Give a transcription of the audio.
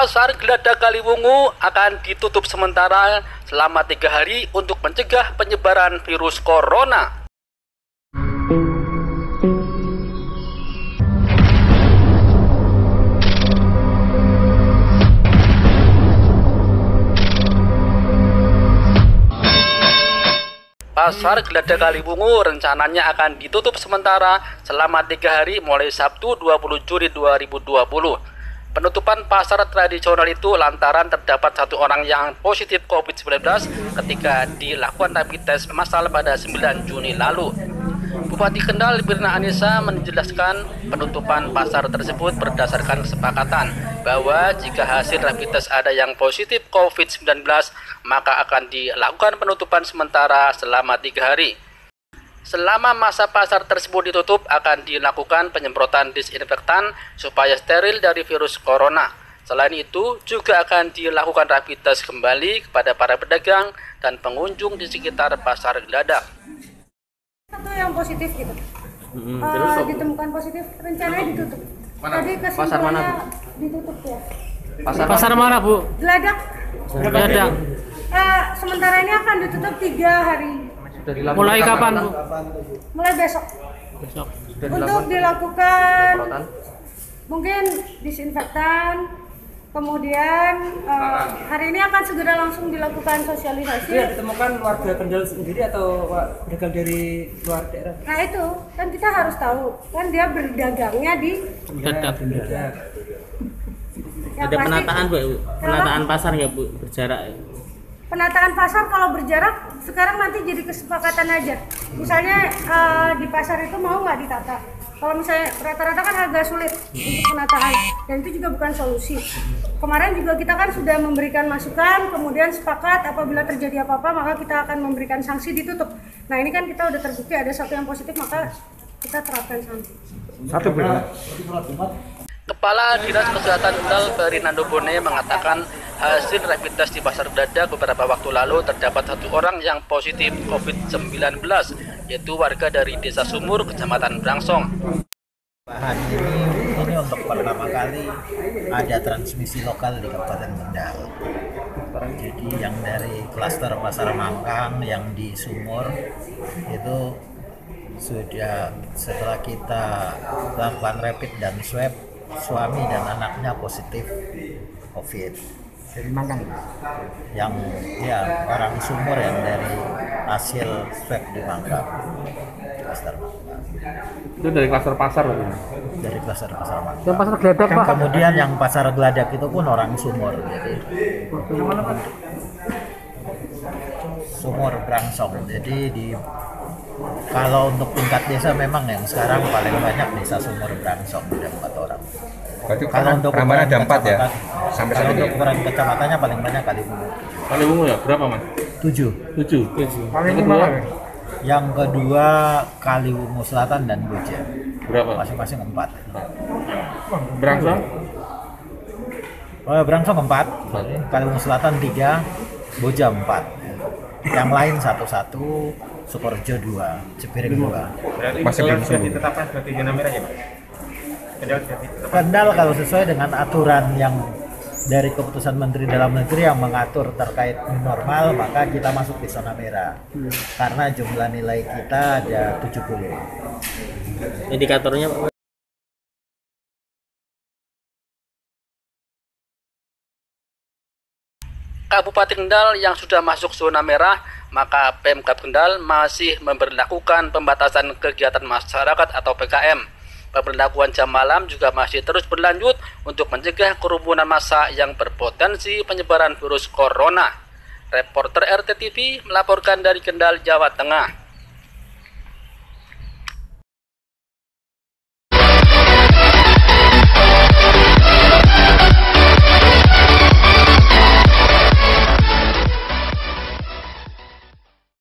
Pasar Glada Kaliwungu akan ditutup sementara selama 3 hari untuk mencegah penyebaran virus corona. Pasar Glada Kaliwungu rencananya akan ditutup sementara selama 3 hari mulai Sabtu 20 Juli 2020. Penutupan pasar tradisional itu lantaran terdapat 1 orang yang positif COVID-19 ketika dilakukan rapid test massal pada 9 Juni lalu. Bupati Kendal Mirna Anissa menjelaskan penutupan pasar tersebut berdasarkan kesepakatan bahwa jika hasil rapid test ada yang positif COVID-19 maka akan dilakukan penutupan sementara selama 3 hari. Selama masa pasar tersebut ditutup akan dilakukan penyemprotan disinfektan supaya steril dari virus corona. Selain itu juga akan dilakukan rapid test kembali kepada para pedagang dan pengunjung di sekitar pasar Glada. Satu yang positif gitu, ditemukan positif, rencananya ditutup. Tadi Pasar mana, Bu? Ditutup ya. Pasar mana, Bu? Geladak. Geladak. Sementara ini akan ditutup 3 hari. Mulai kapan, Bu? Mulai besok. Untuk dilakukan mungkin disinfektan, kemudian hari ini akan segera langsung dilakukan sosialisasi. Dia ditemukan warga Kendal sendiri atau berasal dari luar daerah? Nah itu kan kita harus tahu, kan dia berdagangnya di Geladak. ya, Ada penataan, Bu? Penataan pasar nggak, Bu? Berjarak ya? Penataan pasar kalau berjarak sekarang nanti jadi kesepakatan aja. Misalnya di pasar itu mau nggak ditata. Kalau misalnya rata-rata kan agak sulit untuk penataan dan itu juga bukan solusi. Kemarin juga kita kan sudah memberikan masukan, kemudian sepakat apabila terjadi apa-apa maka kita akan memberikan sanksi ditutup. Nah ini kan kita udah terbukti ada 1 yang positif maka kita terapkan sanksi. Kepala Dinas Kesehatan Kendal Ferinando Bone mengatakan hasil rapid test di Pasar Glada beberapa waktu lalu terdapat 1 orang yang positif COVID-19, yaitu warga dari Desa Sumur, Kecamatan Brangsong. Ini untuk pertama kali ada transmisi lokal di Kabupaten Kendal. Jadi yang dari klaster Pasar Mangkang yang di Sumur itu sudah setelah kita lakukan rapid dan swab, suami dan anaknya positif COVID. Dari Mangkang. Yang ya orang Sumur yang dari hasil swab di Mangkang. Klaster Mangkang. Itu dari klaster pasar, Bu? Dari klaster Pasar Mangkang. Yang pasar Geladak, Pak? Kemudian yang Pasar Geladak itu pun orang Sumur. Jadi Sumur Brangsong. Jadi kalau untuk tingkat desa memang yang sekarang paling banyak desa Sumur Brangsong, ada 4 orang. Berarti Kalau untuk Prambanan ada 4 ya? Sampai kalau saat ini. untuk ukuran kecamatannya paling banyak Kaliwungu. Kaliwungu ya? Berapa, Mas? 7. 7. Paling Kedua, Yang kedua Kaliwungu Selatan dan Boja. berapa? Masing-masing 4. Brangsong? Brangsong 4, Kaliwungu Selatan 3, Boja 4. Yang lain 1, Sukorejo 2, Cipiring 2. Masih belum sembuh. Ditetapkan sebagai zona merah ya, Pak? Kendal kalau sesuai dengan aturan yang dari keputusan Menteri Dalam Negeri yang mengatur terkait new normal, maka kita masuk di zona merah. Karena jumlah nilai kita ada 70. Indikatornya, Pak? Kabupaten Kendal yang sudah masuk zona merah, maka Pemkab Kendal masih memberlakukan pembatasan kegiatan masyarakat atau PKM. Pemberlakuan jam malam juga masih terus berlanjut untuk mencegah kerumunan massa yang berpotensi penyebaran virus corona. Reporter RTTV melaporkan dari Kendal, Jawa Tengah.